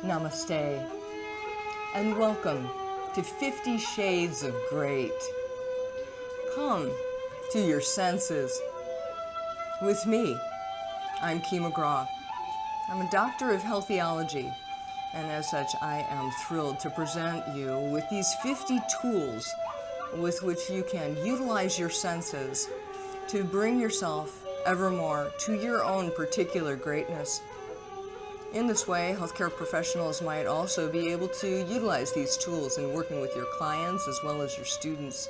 Namaste, and welcome to 50 Shades of Great. Come to your senses with me. I'm Kee McGraw. I'm a doctor of health theology, and as such, I am thrilled to present you with these 50 tools with which you can utilize your senses to bring yourself evermore to your own particular greatness. In this way, healthcare professionals might also be able to utilize these tools in working with your clients as well as your students.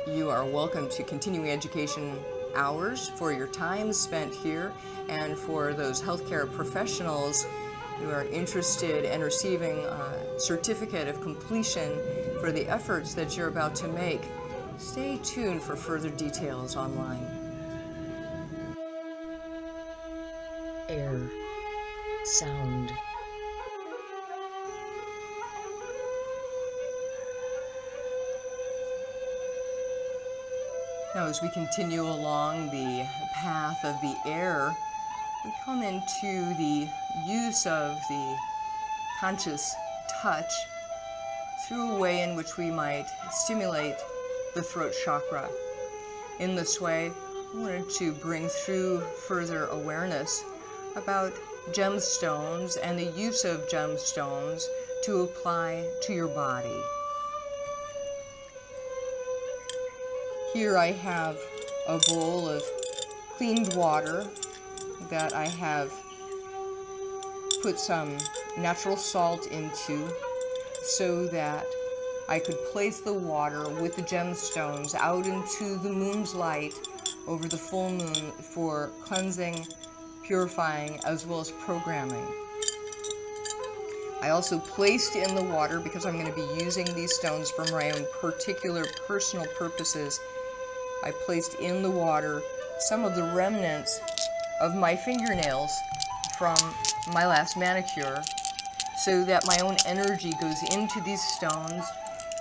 You are welcome to continuing education hours for your time spent here, and for those healthcare professionals who are interested in receiving a certificate of completion for the efforts that you're about to make, stay tuned for further details online. Air, sound. Now, as we continue along the path of the air, we come into the use of the conscious touch through a way in which we might stimulate the throat chakra. In this way, I wanted to bring through further awareness about gemstones and the use of gemstones to apply to your body. Here I have a bowl of cleaned water that I have put some natural salt into so that I could place the water with the gemstones out into the moon's light over the full moon for cleansing, purifying, as well as programming. I also placed in the water, because I'm going to be using these stones for my own particular personal purposes, I placed in the water some of the remnants of my fingernails from my last manicure, so that my own energy goes into these stones,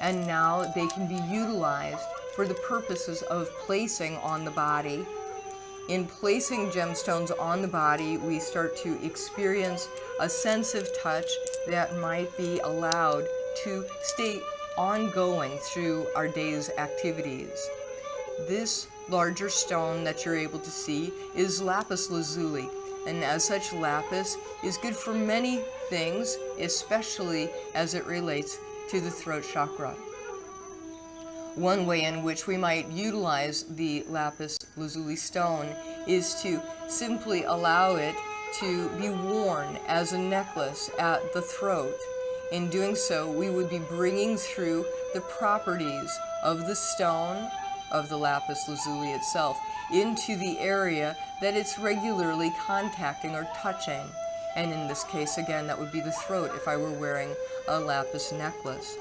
and now they can be utilized for the purposes of placing on the body. In placing gemstones on the body, we start to experience a sense of touch that might be allowed to stay ongoing through our day's activities. This larger stone that you're able to see is lapis lazuli, and as such, lapis is good for many things, especially as it relates to the throat chakra. One way in which we might utilize the lapis lazuli stone is to simply allow it to be worn as a necklace at the throat. In doing so, we would be bringing through the properties of the stone, of the lapis lazuli itself, into the area that it's regularly contacting or touching. And in this case, again, that would be the throat if I were wearing a lapis necklace.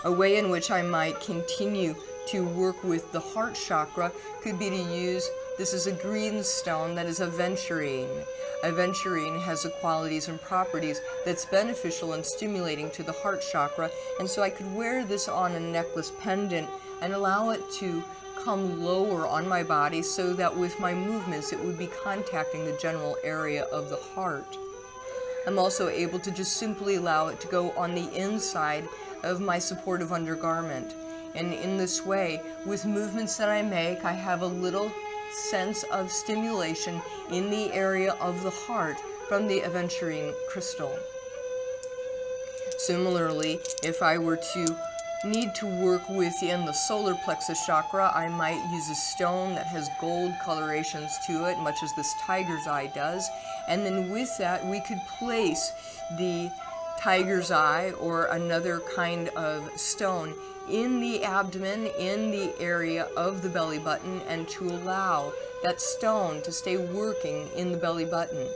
A way in which I might continue to work with the heart chakra could be to use, this is a green stone that is aventurine. Aventurine has the qualities and properties that's beneficial and stimulating to the heart chakra, and so I could wear this on a necklace pendant and allow it to come lower on my body so that with my movements it would be contacting the general area of the heart. I'm also able to just simply allow it to go on the inside of my supportive undergarment. And in this way, with movements that I make, I have a little sense of stimulation in the area of the heart from the aventurine crystal. Similarly, if I were to need to work within the solar plexus chakra, I might use a stone that has gold colorations to it, much as this tiger's eye does, and then with that we could place the tiger's eye or another kind of stone in the abdomen, in the area of the belly button, and to allow that stone to stay working in the belly button.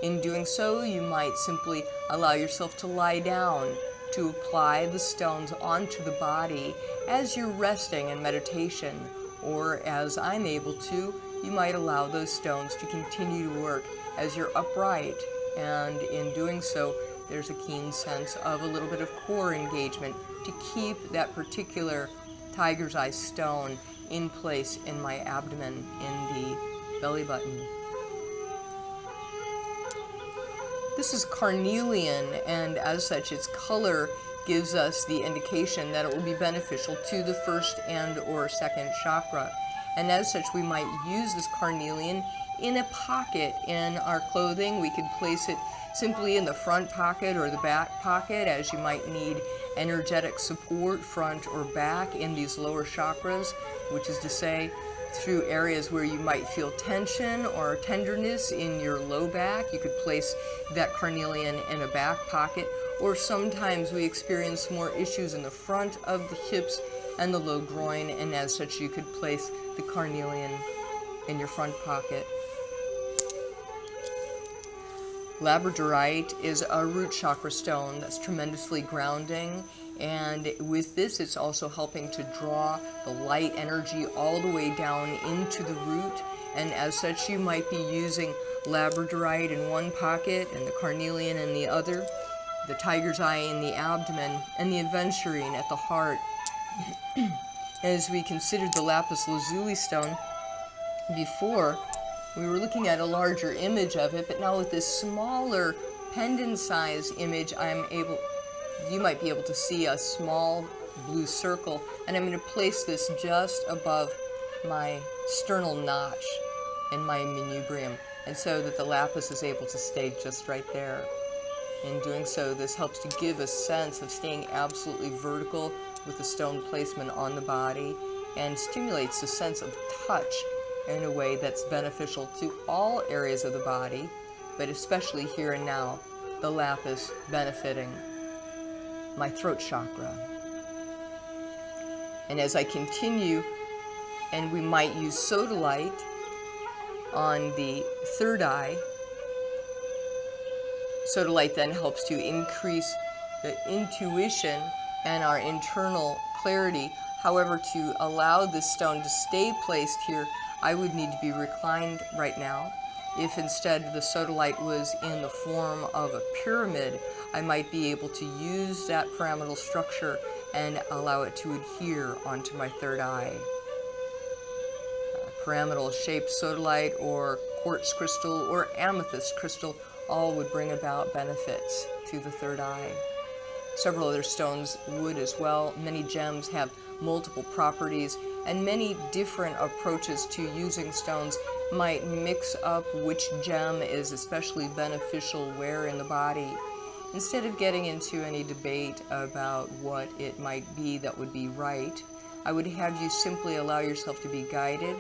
In doing so, you might simply allow yourself to lie down to apply the stones onto the body as you're resting in meditation, or as I'm able to, you might allow those stones to continue to work as you're upright, and in doing so, there's a keen sense of a little bit of core engagement to keep that particular tiger's eye stone in place in my abdomen, in the belly button. This is carnelian, and as such, its color gives us the indication that it will be beneficial to the first and or second chakra. And as such, we might use this carnelian in a pocket in our clothing. We could place it simply in the front pocket or the back pocket, as you might need energetic support front or back in these lower chakras, which is to say through areas where you might feel tension or tenderness in your low back. You could place that carnelian in a back pocket, or sometimes we experience more issues in the front of the hips and the low groin, and as such you could place the carnelian in your front pocket. Labradorite is a root chakra stone that's tremendously grounding, and with this it's also helping to draw the light energy all the way down into the root, and as such you might be using labradorite in one pocket and the carnelian in the other, the tiger's eye in the abdomen, and the aventurine at the heart. As we considered the lapis lazuli stone before, we were looking at a larger image of it, but now with this smaller pendant size image, you might be able to see a small blue circle, and I'm going to place this just above my sternal notch in my manubrium, and so that the lapis is able to stay just right there. In doing so, this helps to give a sense of staying absolutely vertical with the stone placement on the body, and stimulates a sense of touch in a way that's beneficial to all areas of the body, but especially here and now, the lapis benefiting my throat chakra. And as I continue, and we might use sodalite on the third eye, sodalite then helps to increase the intuition and our internal clarity. However, to allow this stone to stay placed here, I would need to be reclined right now. If instead the sodalite was in the form of a pyramid, I might be able to use that pyramidal structure and allow it to adhere onto my third eye. Pyramidal shaped sodalite or quartz crystal or amethyst crystal all would bring about benefits to the third eye. Several other stones would as well. Many gems have multiple properties, and many different approaches to using stones might mix up which gem is especially beneficial where in the body. Instead of getting into any debate about what it might be that would be right, I would have you simply allow yourself to be guided,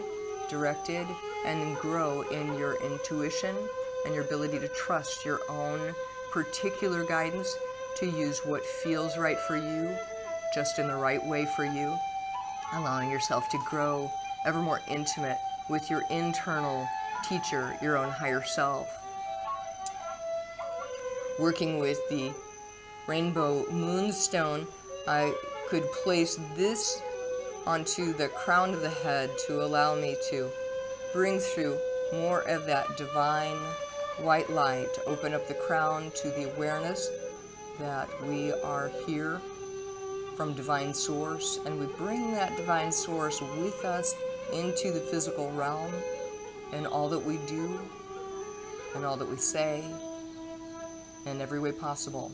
directed, and grow in your intuition and your ability to trust your own particular guidance to use what feels right for you, just in the right way for you, allowing yourself to grow ever more intimate with your internal teacher, your own higher self. Working with the rainbow moonstone, I could place this onto the crown of the head to allow me to bring through more of that divine white light, to open up the crown to the awareness that we are here from divine source, and we bring that divine source with us into the physical realm in all that we do and all that we say in every way possible.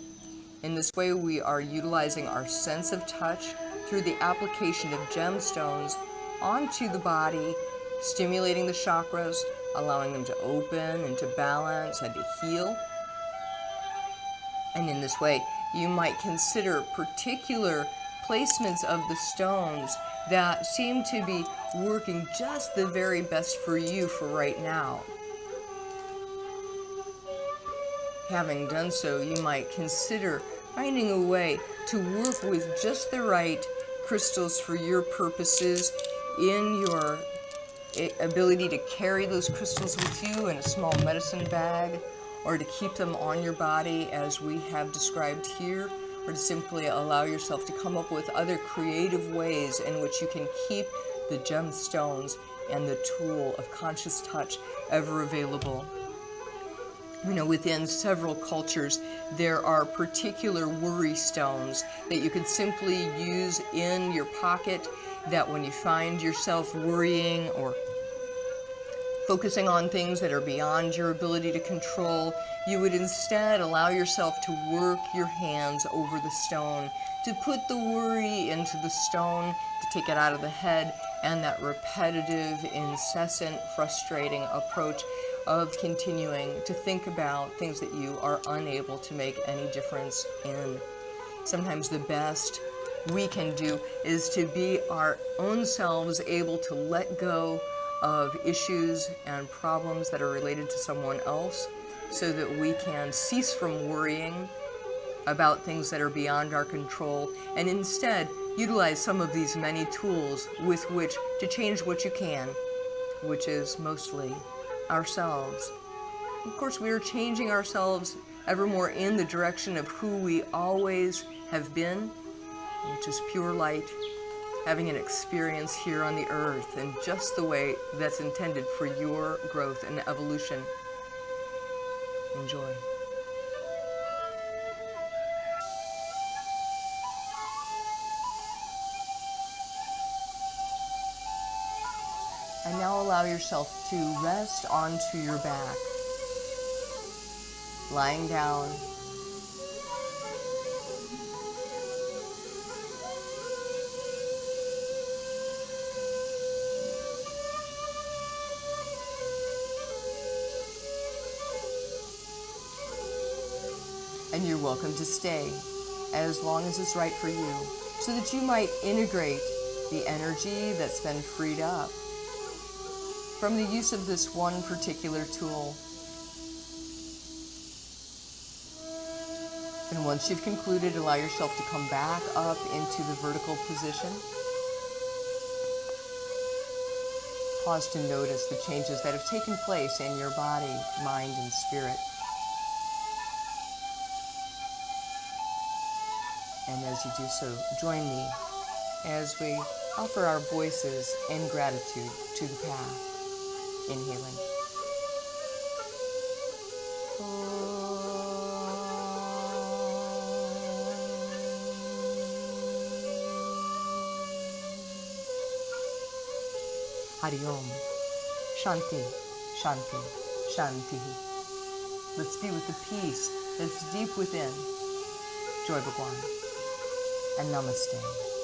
In this way, we are utilizing our sense of touch through the application of gemstones onto the body, stimulating the chakras, allowing them to open and to balance and to heal. And in this way, you might consider particular placements of the stones that seem to be working just the very best for you for right now. Having done so, you might consider finding a way to work with just the right crystals for your purposes, in your ability to carry those crystals with you in a small medicine bag, or to keep them on your body as we have described here, or to simply allow yourself to come up with other creative ways in which you can keep the gemstones and the tool of conscious touch ever available. You know, within several cultures, there are particular worry stones that you can simply use in your pocket, that when you find yourself worrying or focusing on things that are beyond your ability to control. You would instead allow yourself to work your hands over the stone, to put the worry into the stone, to take it out of the head, and that repetitive, incessant, frustrating approach of continuing to think about things that you are unable to make any difference in. Sometimes the best we can do is to be our own selves, able to let go of issues and problems that are related to someone else, so that we can cease from worrying about things that are beyond our control, and instead utilize some of these many tools with which to change what you can, which is mostly ourselves. Of course, we are changing ourselves ever more in the direction of who we always have been, which is pure light, having an experience here on the earth in just the way that's intended for your growth and evolution. Enjoy. And now allow yourself to rest onto your back, lying down. And you're welcome to stay as long as it's right for you, so that you might integrate the energy that's been freed up from the use of this one particular tool. And once you've concluded, allow yourself to come back up into the vertical position. Pause to notice the changes that have taken place in your body, mind, and spirit. And as you do so, join me as we offer our voices in gratitude to the path. Inhaling. Hari Om. Shanti, Shanti, Shanti. Let's be with the peace that's deep within. Joy Bhagwan. And Namaste.